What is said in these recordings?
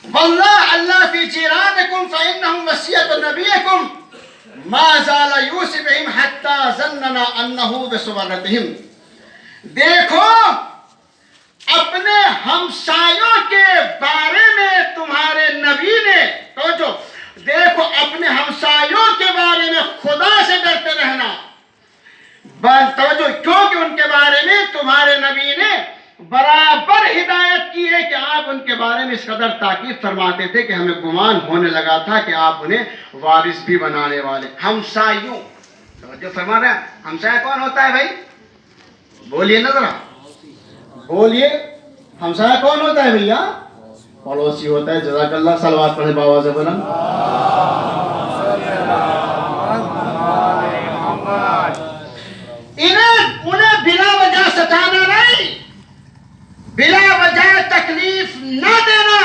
والله اللہ فی جیرانکم فإنہم وصیۃ نبیکم ما زال یوصی بہم حتی ظننا انہ بصورتہم. دیکھو اپنے ہمسایوں کے بارے میں تمہارے نبی نے توجہ دیکھو اپنے ہمسایوں کے بارے میں خدا سے ڈرتے رہنا. توجہ کیونکہ ان کے بارے میں تمہارے نبی نے برابر ہدایت کی ہے کہ آپ ان کے بارے میں اس قدر تاکید فرماتے تھے کہ ہمیں گمان ہونے لگا تھا کہ آپ انہیں وارث بھی بنانے والے. ہمسایوں توجہ فرما رہے ہیں. ہمسایہ کون ہوتا ہے بھائی؟ بولیے نا ذرا بولیے. ہمسایہ کون ہوتا ہے بھیا؟ پڑوسی ہوتا ہے. جزاک اللہ. صلوات پڑھیں بآواز بلند. انہیں بلا وجہ ستانا نہیں, بلا وجہ تکلیف نہ دینا.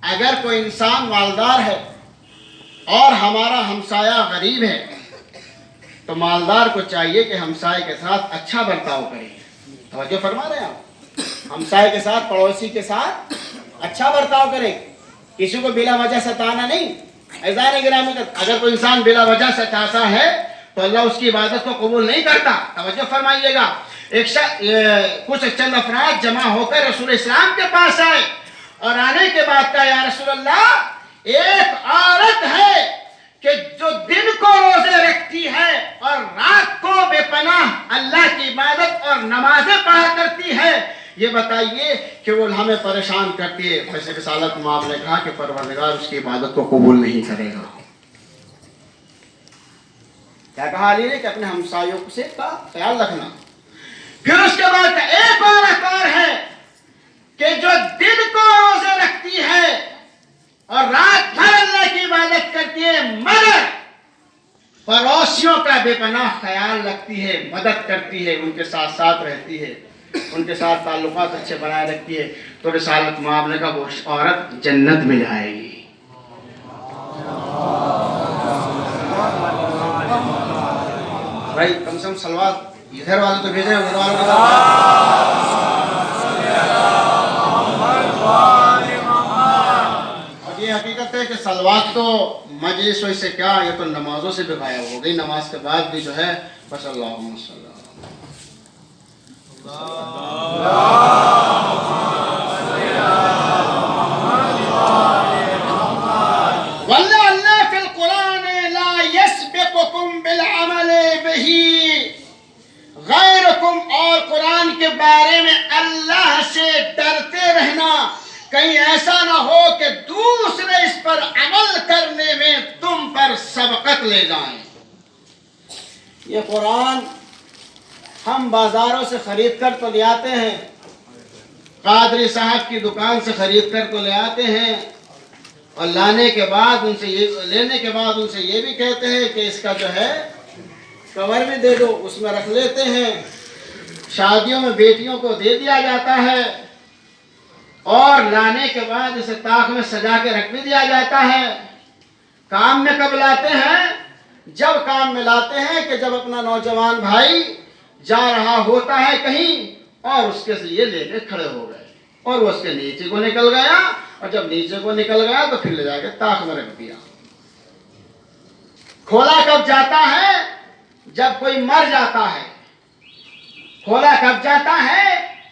اگر کوئی انسان مالدار ہے اور ہمارا ہمسایہ غریب ہے تو مالدار کو چاہیے کہ ہمسائے کے ساتھ اچھا برتاؤ کرے. توجہ فرما رہے ہیں آپ؟ ہمسائے کے ساتھ پڑوسی کے ساتھ اچھا برتاؤ کرے, کسی کو بلا وجہ ستانا نہیں. عزیزان گرامی اگر کوئی انسان بلا وجہ ستاتا ہے تو اللہ اس کی عبادت کو قبول نہیں کرتا. توجہ فرمائیے گا. کچھ چند افراد جمع ہو کر رسول اسلام کے پاس آئے اور آنے کے بعد کہا یا رسول اللہ ایک عورت ہے کہ جو دن کو روزے رکھتی ہے اور رات کو بے پناہ اللہ کی عبادت اور نمازیں پڑھا کرتی ہے, یہ بتائیے کہ وہ ہمیں پریشان کرتی ہے. ویسے رسالت مآب نے کہا کہ پروردگار اس کی عبادت کو قبول نہیں کرے گا. کیا کہا علی نے کہ اپنے ہمسایوں سے کا خیال رکھنا. پھر اس کے بعد ایک اور ہے کہ جو دن کو روزے رکھتی ہے اور رات بھر اللہ کی عبادت کرتی ہے مگر پڑوسیوں کا بے پناہ خیال رکھتی ہے, مدد کرتی ہے, ان کے ساتھ ساتھ رہتی ہے, ان کے ساتھ تعلقات اچھے بنائے رکھتی ہے. تو رسالت مآب نے کہا وہ عورت جنت میں جائے گی. بھائی کم سے کم صلوات ادھر والے تو بھیجیں, ادھر والوں کو. اور یہ حقیقت ہے کہ صلوات تو مجلس سے کیا, یہ تو نمازوں سے بھی غائب ہو گئی. نماز کے بعد بھی جو ہے بس اللہم صلی واللہ اللہ فی القرآن لا یسبقکم بالعمل بہی غیرکم. اور قرآن کے بارے میں اللہ سے ڈرتے رہنا, کہیں ایسا نہ ہو کہ دوسرے اس پر عمل کرنے میں تم پر سبقت لے جائیں. یہ قرآن ہم بازاروں سے خرید کر تو لے آتے ہیں, قادری صاحب کی دکان سے خرید کر تو لے آتے ہیں, اور لانے کے بعد ان سے لینے کے بعد ان سے یہ بھی کہتے ہیں کہ اس کا جو ہے کور میں دے دو, اس میں رکھ لیتے ہیں. شادیوں میں بیٹیوں کو دے دیا جاتا ہے اور لانے کے بعد اسے طاق میں سجا کے رکھ بھی دیا جاتا ہے. کام میں کب لاتے ہیں؟ جب کام میں لاتے ہیں کہ جب اپنا نوجوان بھائی جا رہا ہوتا ہے کہیں اور اس کے سے یہ لے کے کھڑے ہو گئے اور وہ اس کے نیچے کو نکل گیا, اور جب نیچے کو نکل گیا تو پھر لے جا کے طاق میں رکھ دیا. کھولا کب جاتا ہے؟ جب کوئی مر جاتا ہے. کھولا کب جاتا ہے؟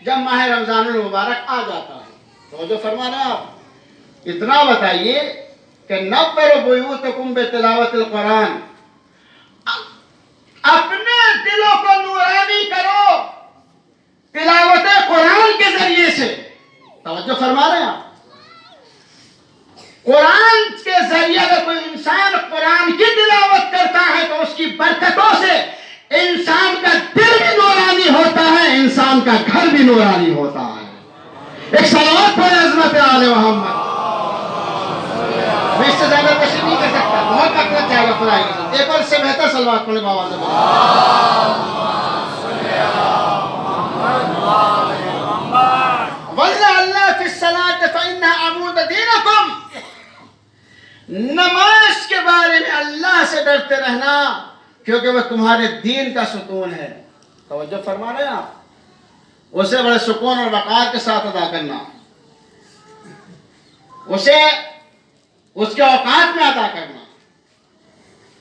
جب ماہ رمضان المبارک آ جاتا ہے. تو جو فرما رہے آپ اتنا بتائیے کہ نبّروا بیوتکم بتلاوت القرآن, اپنے دلوں کو نورانی کرو تلاوت قرآن کے ذریعے سے. توجہ فرما رہے ہیں آپ, قرآن کے ذریعے اگر کوئی انسان قرآن کی تلاوت کرتا ہے تو اس کی برکتوں سے انسان کا دل بھی نورانی ہوتا ہے, انسان کا گھر بھی نورانی ہوتا ہے. ایک صلوات پڑھیں عظمت آل محمد. میں اس سے زیادہ تشریح نہیں کر سکتا, بہت وقت لگ جائے گا پڑھائی کے ساتھ. ایک اور سے بہتر صلوات پڑھیں بآواز واللہ اللہ فی الصلاۃ فإنها عمود دینکم. نماز کے بارے میں اللہ سے ڈرتے رہنا کیونکہ وہ تمہارے دین کا ستون ہے. توجہ فرما رہے ہیں آپ, اسے بڑے سکون اور وقار کے ساتھ ادا کرنا. اسے اس کے اوقات میں ادا کرنا،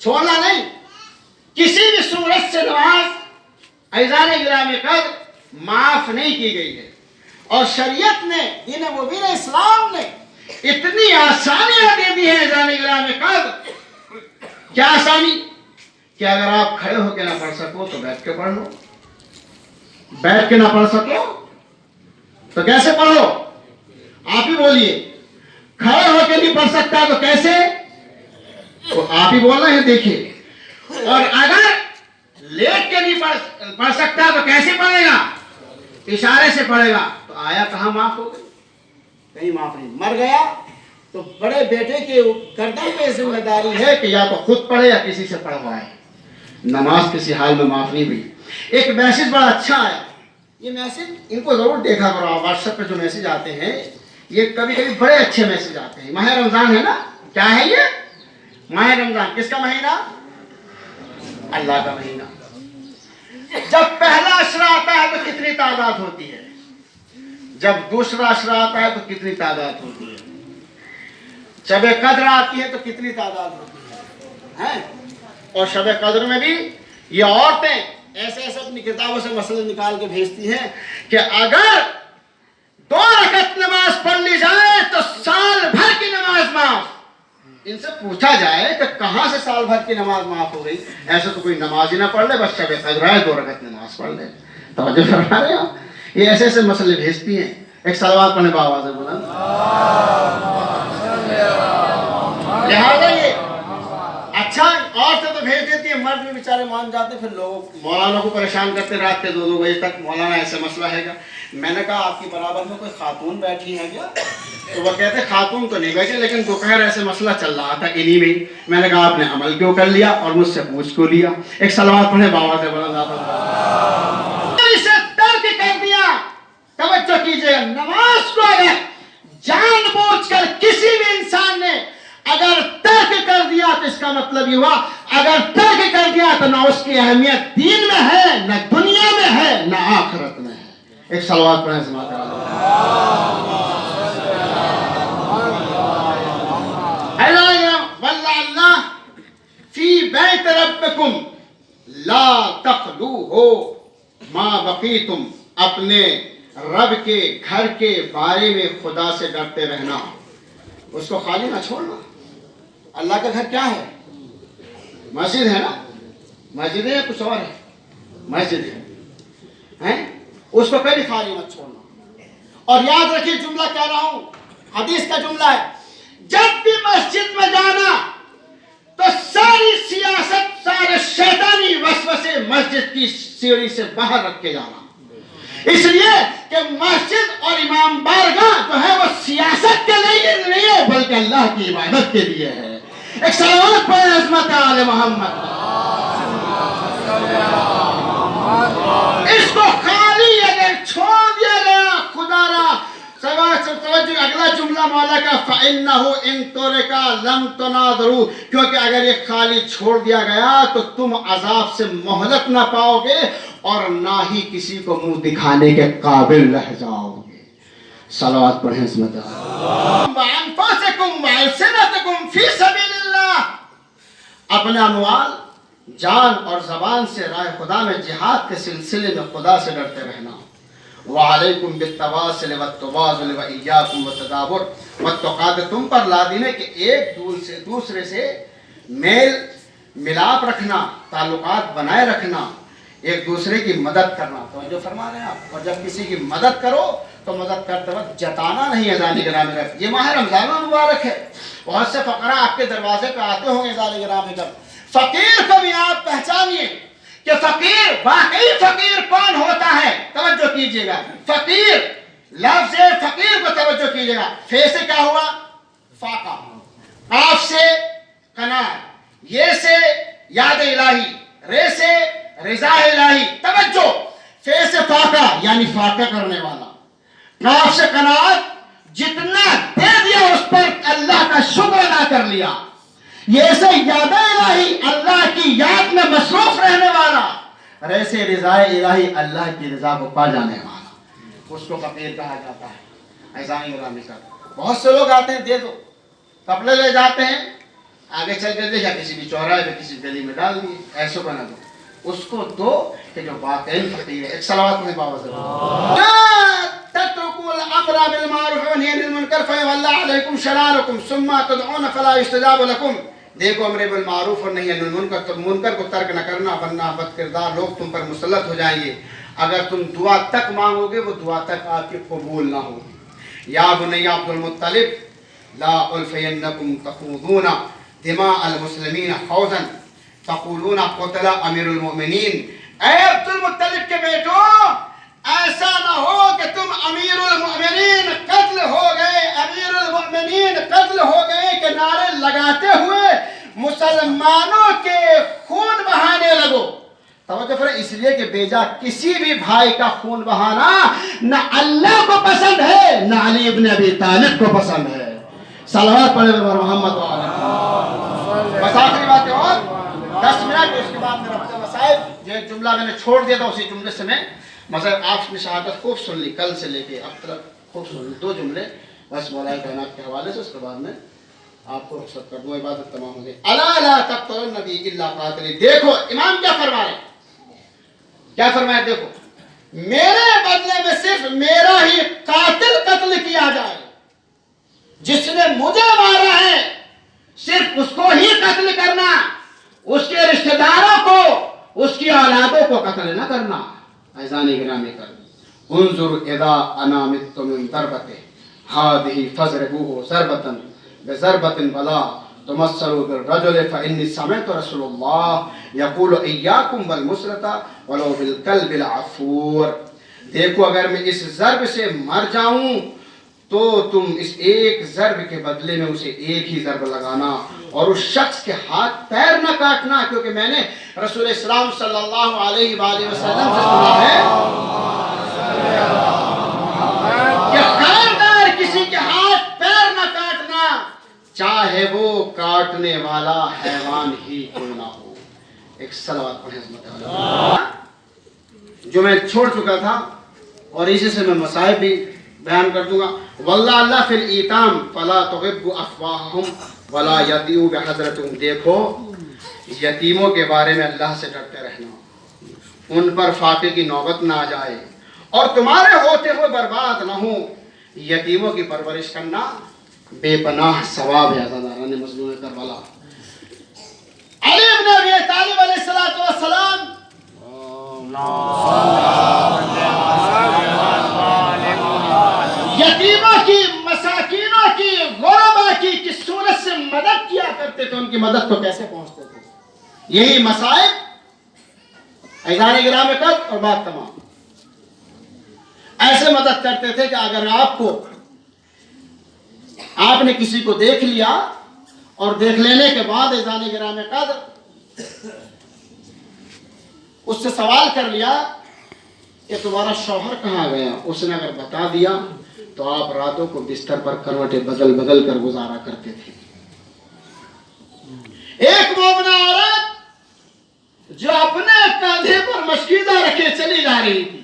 چھوڑنا نہیں۔ کسی بھی صورت سے نماز ایزان گرامی قدر معاف نہیں کی گئی ہے، اور شریعت نے، دین مبین اسلام نے اتنی آسانیاں دے دی ہیں ایزان گرامی قدر۔ کیا آسانی؟ کہ اگر آپ کھڑے ہو کے نہ پڑھ سکو تو بیٹھ کے پڑھ لو، بیٹھ کے نہ پڑھ سکو تو کیسے پڑھو؟ آپ ہی بولیے۔ کھڑے ہو کے نہیں پڑھ سکتا تو کیسے؟ تو آپ ہی بول رہے ہیں، دیکھیے۔ اور اگر لیٹ کے نہیں پڑھ سکتا تو کیسے پڑھے گا؟ اشارے سے پڑھے گا۔ تو آیا کہاں معاف ہو گئی؟ کہیں معاف نہیں۔ مر گیا تو بڑے بیٹے کے گردن پہ ذمہ داری ہے کہ یا تو خود پڑھے یا کسی سے پڑھوائے۔ نماز کسی حال میں معاف نہیں ہوئی۔ ایک میسج بڑا اچھا آیا، یہ میسج ان کو ضرور دیکھا کرو۔ واٹس ایپ پہ جو میسج آتے ہیں یہ کبھی کبھی بڑے اچھے میسج آتے ہیں۔ ماہ رمضان ہے نا، کیا ہے یہ؟ ماہ رمضان کس کا مہینہ؟ اللہ کا مہینہ۔ جب پہلا عشرہ آتا ہے تو کتنی تعداد ہوتی ہے؟ جب دوسرا عشرہ آتا ہے تو کتنی تعداد ہوتی ہے؟ شب قدر آتی ہے تو کتنی تعداد ہوتی ہے؟ اور شب قدر میں بھی یہ عورتیں ایسے ایسے اپنی کتابوں سے مسئلے نکال کے بھیجتی ہیں کہ اگر 2 رکعت نماز پڑھ لی جائے تو سال بھر کی نماز معاف۔ ان سے پوچھا جائے کہ کہاں سے سال بھر کی نماز معاف ہو گئی؟ ایسے تو کوئی نماز ہی نہ پڑھ لے، بس شب قدر ہے 2 رکعت نماز پڑھ لے۔ توجہ فرما رہے ہیں آپ؟ یہ ایسے ایسے مسئلے بھیجتی ہیں۔ ایک صلوات پڑھنے بآواز بلند۔ لہٰذا یہ اچھا عورتیں تو بھیج دیتی ہیں، مرد بھی بیچارے مان جاتے ہیں، پھر لوگ مولانا کو پریشان کرتے رات کے 2 بجے تک، مولانا ایسے مسئلہ ہے گا۔ میں نے کہا آپ کی برابر میں کوئی خاتون بیٹھی ہے کیا؟ تو وہ کہتے خاتون تو نہیں بیٹھی، لیکن دوپہر ایسے مسئلہ چل رہا تھا انہی میں۔ میں نے کہا آپ نے عمل کیوں کر لیا اور مجھ سے پوچھ کیوں لیا؟ ایک صلوات پڑھے بآواز بلند۔ اسے ترک کر دیا۔ توجہ کیجئے، نماز کو اگر جان بوجھ کر کسی بھی انسان نے اگر ترک کر دیا تو اس کا مطلب یہ ہوا، اگر ترک کر دیا تو نہ اس کی اہمیت دین میں ہے، نہ دنیا میں ہے، نہ آخرت میں ہے۔ ایک صلوات پڑھیں سماعت اللہ فی بیت ربکم لا تخلوہ ما بقیتم، اپنے رب کے گھر کے بارے میں خدا سے ڈرتے رہنا، اس کو خالی نہ چھوڑنا۔ اللہ کا گھر کیا ہے؟ مسجد ہے نا؟ مسجد ہے یا کچھ اور ہے؟ مسجد ہے، اس کو کبھی خالی مت چھوڑنا۔ اور یاد رکھیے جملہ کہہ رہا ہوں، حدیث کا جملہ ہے، جب بھی مسجد میں جانا تو ساری سیاست، سارے شیطانی وسوسے مسجد کی سیڑھی سے باہر رکھ کے جانا۔ اس لیے کہ مسجد اور امام بارگاہ جو ہے وہ سیاست کے لیے نہیں ہے بلکہ اللہ کی عبادت کے لیے ہے۔ ایک صلوات پڑھیں عظمت آل محمد۔ اس کو خالی اگر چھوڑ دیا گیا، خدا را توجہ، اگلا جملہ مولا کا فَإِنَّهُ إِن تُرِكَ لَمْ تُنَاظِرُوا، کیونکہ اگر یہ خالی چھوڑ دیا گیا تو تم عذاب سے مہلت نہ پاؤ گے اور نہ ہی کسی کو منہ دکھانے کے قابل رہ جاؤ گے۔ صلوات پڑھیں عظمت اللہ۔ وَأَنفُسَكُمْ وَأَلْسِنَتَكُمْ فِي سَبِيلِ اللَّهِ، اپنے اموال، جان اور زبان سے راہ خدا میں جہاد کے سلسلے میں خدا سے ڈرتے رہنا۔ وَعَلَيْكُمْ بِالتَّوَاصِلِ وَالتَّوَاضُلِ وَإِيَّاكُمْ وَالتَّدَابُرِ، وَالتُّقَاتِ، تم پر لازم ہے کہ ایک دوسرے سے میل ملاپ رکھنا، تعلقات بنائے رکھنا، ایک دوسرے کی مدد کرنا۔ توجہ فرما رہے ہیں آپ؟ اور جب کسی کی مدد کرو تو مدد کرتے وقت جتانا نہیں ہے۔ ذالی گرامی رکھ، یہ ماہ رمضان مبارک ہے، بہت سے فقراء آپ کے دروازے پہ آتے ہوں گے ذالی گرامی کا۔ فقیر کو بھی آپ پہچانیے کہ فقیر، واقعی فقیر کون ہوتا ہے؟ توجہ کیجئے گا، فقیر لفظ فقیر کو توجہ کیجئے گا۔ فے سے کیا ہوا؟ فاقہ، قاف سے قناعت، یہ سے یاد الہی، رے سے رضا الہی۔ توجہ، فے سے فاقہ یعنی فاقہ کرنے والا، قاف سے قناعت، جتنا دے دیا اس پر اللہ کا شکر ادا کر لیا، یہ سے یاد الہی اللہ کی یاد میں مصروف رہنے والا، رے سے رضا الہی اللہ کی رضا کو پا جانے والا، اس کو فقیر کہا جاتا ہے۔ ایزانی گرامی کا بہت سے لوگ آتے ہیں دے دو، کپڑے لے جاتے ہیں، آگے چل کے دیکھا کسی بھی چوراہے پہ کسی گلی میں ڈال دیے، ایسے کو نہ دو، اس کو دو کہ جو واقعی فقیر ہے۔ ایک صلوات میں بابا سے تتركوا الامر بالمعروف والنهي عن المنكر فيولى عليكم شراركم ثم تدعون فلا يستجاب لكم۔ دیکھو امر بالمعروف اور نہیں عن المنکر، تو منکر کو ترک نہ کرنا ورنہ بد کردار لوگ تم پر مسلط ہو جائیں گے۔ اگر تم دعا تک مانگو گے وہ دعا تک آپ کی قبول نہ ہوگی۔ یا بنی عبد المطلب لا الفینکم تخوضون دماء المسلمین خوضا تقولون قتل امیر المؤمنین۔ اے عبد المطلب کے بیٹو، ایسا نہ ہو کہ تم امیر المؤمنین قتل ہو گئے، امیر المؤمنین قتل ہو گئے کہ نعرے لگاتے ہوئے مسلمانوں کے خون بہانے لگو۔ توجہ فرمائیں، اس لیے کہ بیجا کسی بھی بھائی کا خون بہانا نہ اللہ کو پسند ہے نہ علی ابن ابی طالب کو پسند ہے۔ صلوات پڑھے محمد وعلیہ۔ بس آخری بات ہے اور 10 منٹ، اس کے بعد میرا بڑا مسائل جو ایک جملہ میں نے چھوڑ دیا تھا اسی جملے سے میں مثلا آپ نے شہادت خوب سن لی، کل سے لے کے اب تک خوب سن لی، 2 جملے بس مولا کائنات کے حوالے سے، اس کے بعد میں آپ کو رخصت کر دوں، عبادت تمام ہو گئی۔ الا لا تقتلوا النبی الا قاتل۔ دیکھو امام کیا فرما رہے ہیں، کیا فرمایا، دیکھو میرے بدلے میں صرف میرا ہی قاتل قتل کیا جائے، جس نے مجھے مارا ہے صرف اس کو ہی قتل کرنا، اس کے رشتہ داروں کو، اس کی اولادوں کو قتل نہ کرنا۔ عزیزان گرامی کر انظر اذا انا مت من ضربته هذه فضربوه ضربة بضربة ولا تمثلوا بالرجل فإني سمعت رسول الله يقول إياكم والمسرة ولو بالكلب العفور۔ دیکھو اگر میں اس ضرب سے مر جاؤں تو تم اس ایک ضرب کے بدلے میں اسے ایک ہی ضرب لگانا اور اس شخص کے ہاتھ پیر نہ کاٹنا، کیونکہ میں نے رسول اسلام صلی اللہ علیہ وآلہ وسلم سے سنا ہے کہ خیردار کسی کے ہاتھ پیر نہ کاٹنا، چاہے وہ کاٹنے والا حیوان ہی کیوں نہ ہو۔ ایک صلوات پڑھیں عظمت والا جو میں چھوڑ چکا تھا، اور اسی سے میں مسائل بھی بیان کر دوں گا۔ واللہ اللہ فی الایتام فلا تغب افواہہم ولا یدیو بحضرتہم۔ دیکھو یتیموں کے بارے میں اللہ سے ڈرتے رہنا، ان پر فاقے کی نوبت نہ آ جائے اور تمہارے ہوتے ہوئے برباد نہ ہوں۔ یتیموں کی پرورش کرنا بے پناہ ثواب ہے۔ عزیزان مظلوم کربلا، علی ابن ابی طالب علیہ السلام یتیموں کی، مساکینوں کی، غربا کی کس صورت سے مدد کیا کرتے تھے، ان کی مدد کو کیسے پہنچتے تھے۔ یہی مسائل عزیزان گرامی قدر اور بات تمام ایسے مدد کرتے تھے کہ اگر آپ نے کسی کو دیکھ لیا اور دیکھ لینے کے بعد عزیزان گرامی قدر اس سے سوال کر لیا کہ تمہارا شوہر کہاں گیا، اس نے اگر بتا دیا تو آپ راتوں کو بستر پر کروٹیں بدل بدل کر گزارا کرتے تھے۔ ایک مومنہ عورت جو اپنے کندھے پر مشکیزہ رکھے چلی جا رہی تھی،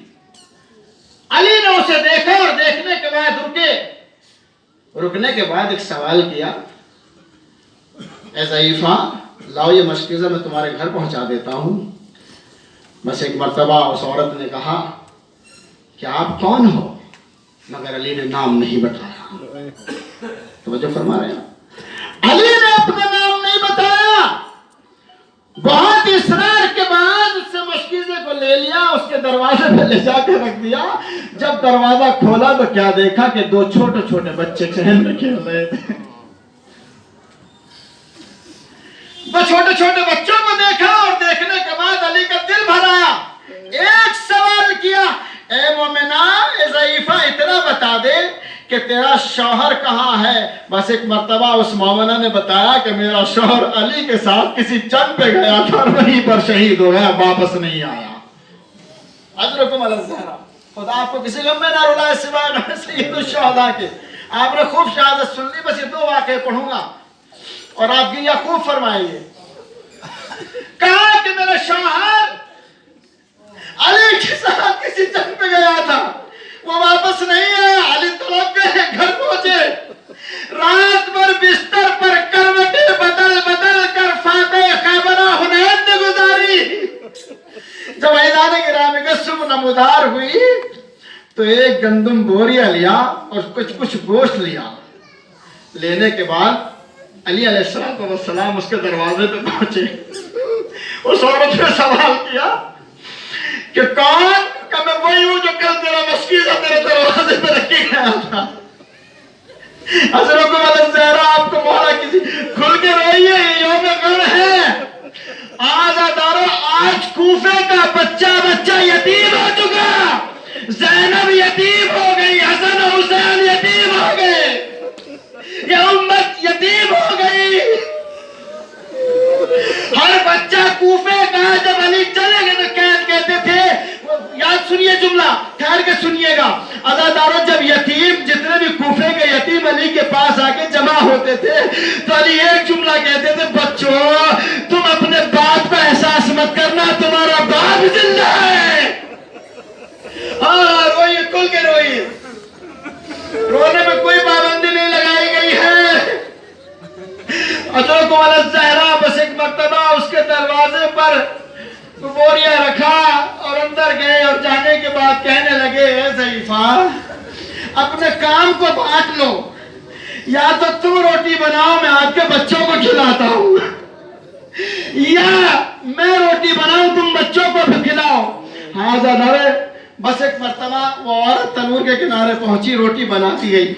علی نے اسے دیکھا اور دیکھنے کے بعد رکنے کے بعد ایک سوال کیا، اے ضعیفہ لاؤ یہ مشکیزہ میں تمہارے گھر پہنچا دیتا ہوں۔ بس ایک مرتبہ اس عورت نے کہا کہ آپ کون ہو، مگر علی نے نام نہیں بتایا۔ توجہ فرما رہے ہیں، علی نے اپنا نام نہیں بتایا، بہت اصرار کے بعد اس سے مشکیزے کو لے لیا، اس کے دروازے پہ لے جا کے رکھ دیا۔ جب دروازہ کھولا تو کیا دیکھا کہ 2 چھوٹے چھوٹے بچے چہل میں کھیل رہے تھے۔ 2 چھوٹے چھوٹے بچوں کو دیکھا اور دیکھنے کے بعد علی کا دل بھرایا، ایک سوال کیا، اے مومنہ، اے ضعیفہ اتنا بتا دے کہ تیرا شوہر کہاں ہے۔ بس ایک مرتبہ اس مومنہ نے بتایا کہ میرا شوہر علی کے ساتھ کسی جنگ پہ گیا تھا اور وہیں پر شہید ہو گیا، واپس نہیں آیا۔ اجرکم علی الزہرا، خدا آپ کو کسی غم میں نہ رلائے سوائے سید الشہداء کے۔ آپ نے خوب شہادت سن لی، بس یہ 2 واقعے پڑھوں گا اور آپ کی یہ خوب فرمائیے۔ کہا کہ میرا شوہر علی کے ساتھ کسی جنگ پہ گیا تھا، وہ واپس نہیں آیا. علی طلب گئے, گھر پہنچے, رات بھر بستر پر کروٹیں بدل بدل کر فاتح خیبر حنین نے گزاری. جب میدان گرامی کا صبح نمودار ہوئی تو ایک گندم بوریا لیا اور کچھ گوشت لیا. لینے کے بعد علی علیہ السلام اس کے دروازے پہ پہنچے. اس عورت نے سوال کیا کہ کون؟ کہ میں وہی ہوں جو کل تیرا مسکیزہ تیرے دروازے پہ رکھے گیا تھا. حضرت الزہرا آپ کو مولا کسی کھل کے روئیے, یہ یوم غم ہے. آزادارو, آج کوفے کا بچہ یتیم ہو چکا. زینب یتیم ہو گئی, حسن و حسین یتیم ہو گئے, یہ امت یتیم ہو گئی. ہر بچہ کوفے کا جب علی چلے گئے تو کہتے تھے, یاد سنیے جملہ, ٹھہر کے سنیے گا. عزادارو, جب یتیم جتنے بھی کوفے کے یتیم علی کے پاس آ کے جمع ہوتے تھے تو علی ایک جملہ کہتے تھے, بچوں تم اپنے باپ کا احساس مت کرنا, تمہارا باپ زندہ ہے. ہاں روئیے, کھل کے روئیے, رونے میں کوئی پابندی نہیں لگائی گئی ہے. حضرت الزہرا بس ایک مرتبہ اس کے دروازے پر بوریا رکھا اور اندر گئے, اور جانے کے بعد کہنے لگے, اے ضعیفہ اپنے کام کو بانٹ لو, یا تو تم روٹی بناؤ میں آپ کے بچوں کو کھلاتا ہوں, یا میں روٹی بناؤں تم بچوں کو بھی کھلاؤ. ہاں زادارے, بس ایک مرتبہ وہ عورت تنور کے کنارے پہنچی, روٹی بناتی گئی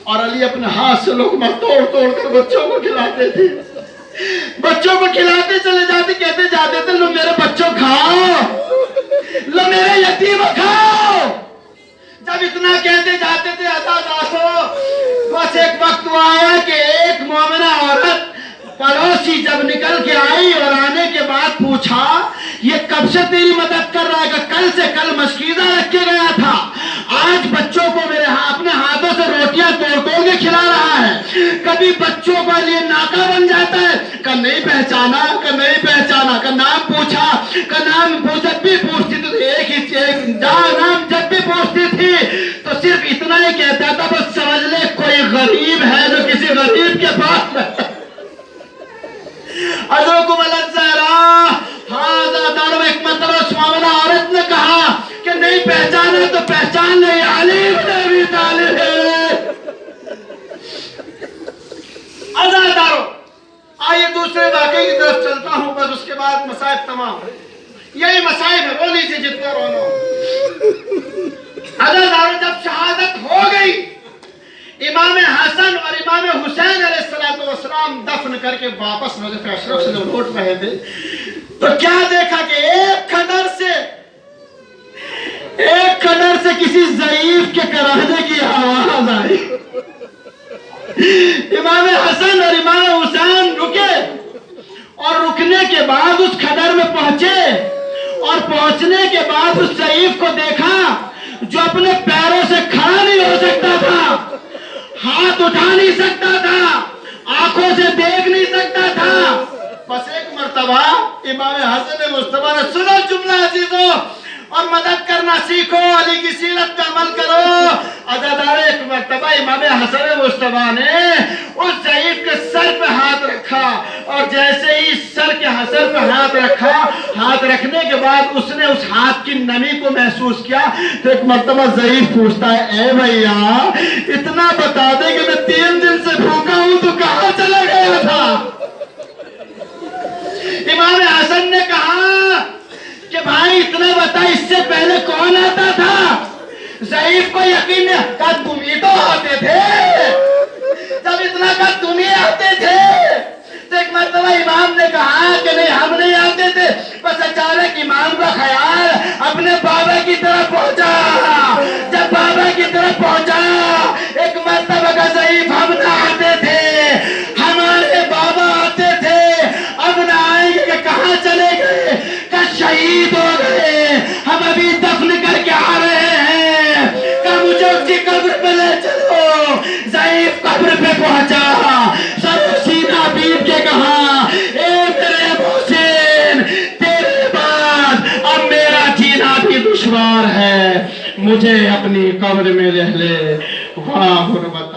اور علی اپنے ہاتھ سے لقمہ توڑ توڑ کر بچوں کو کھلاتے تھے. بچوں کو کھلاتے چلے جاتے, کہتے جاتے تھے, لو میرے بچوں کھاؤ, لو میرے یتیم کھاؤ. جب اتنا کہتے جاتے تھے عزادارو, بس ایک وقت وہ آیا کہ ایک مومنہ عورت پڑوسی جب نکل کے آئی اور آنے کے بعد پوچھا, یہ کب سے تیری مدد کر رہا ہے؟ کہ کل سے, کل مشکیزہ رکھ کے گیا تھا, آج بچوں کو میرے اپنے ہاتھوں سے روٹیاں توڑ توڑ کے کھلا رہا ہے. کبھی بچوں کا لیے ناکا بن جاتا ہے, کہ نہیں پہچانا, کہ نہیں پہچانا, کہ نام پوچھا, کہ نام جب بھی پوچھتی تو ایک ہی نام جب بھی پوچھتی تھی تو صرف اتنا ہی کہتا تھا, بس سمجھ لے کوئی غریب ہے جو کسی غریب کے پاس ہے. حضرت الزہرا, ہاں زادارو, ایک مرتبہ اس مومنہ عورت نے کہا کہ نہیں پہچانا تو پہچان نہیں, علی بن ابی طالب ہے. عزادارو, آئیے دوسرے واقعے کی طرف چلتا ہوں, بس اس کے بعد مصائب تمام. یہی مصائب ہے, رو لیجیے جتنا رونا ہو. عزادارو, جب شہادت ہو گئی, امام حسن اور امام حسین علیہ السلام دفن کر کے واپس نجف اشرف سے لوٹ رہے تھے تو کیا دیکھا کہ ایک کھڈر سے کسی ضعیف کے کراہنے کی آواز آئی. امام حسن اور امام حسین رکے, اور رکنے کے بعد اس کھڈر میں پہنچے, اور پہنچنے کے بعد اس ضعیف کو دیکھا جو اپنے پیروں سے کھڑا نہیں ہو سکتا تھا, ہاتھ اٹھا نہیں سکتا تھا, آنکھوں سے دیکھ نہیں سکتا تھا. بس ایک مرتبہ امام حسن مصطفیٰ نے, سنو جملہ عزیزوں, اور مدد کرنا سیکھو, علی کی سیرت پہ عمل کرو. عزادارو, ایک مرتبہ امام حسن مصطفیٰ نے اس ضعیف کے سر پہ ہاتھ رکھا, اور جیسے ہی سر پہ ہاتھ رکھا, ہاتھ رکھنے کے بعد اس نے اس ہاتھ کی نمی کو محسوس کیا تو ایک مرتبہ ضعیف پوچھتا ہے, اے بھیا اتنا بتا دے کہ میں 3 دن سے بھوکا ہوں, تو کہاں چلا گیا تھا؟ امام حسن نے کہا کہ بھائی اتنا بتا, اس سے پہلے کون آتا تھا؟ ضعیف کو یقین نہیں, کہا تم ہی تو آتے تھے. جب اتنا کہا تم ہی آتے تھے تو ایک مرتبہ امام نے کہا کہ نہیں ہم نہیں آتے تھے. بس اچانک امام کا خیال اپنے بابا کی طرف پہنچا. جب بابا کی طرف پہنچا, ایک مرتبہ کا ضعیف, ہم نہ آتے تھے, ہمارے بابا آتے تھے, اب نہ آئیں گے. کہ کہاں چلے گئے؟ کہ شہید ہو گئے, ہم ابھی دفن کر کے آ رہے ہیں, کہ مجھے اس کی قبر پہ لے چلو. ضعیف قبر پہ پہنچا, سر سینہ بیت کے کہا, اے میرے محسن, تیرے بعد اب میرا جینا بھی دشوار ہے. مجھے اپنی قبر میں رہ لے وہاں غربت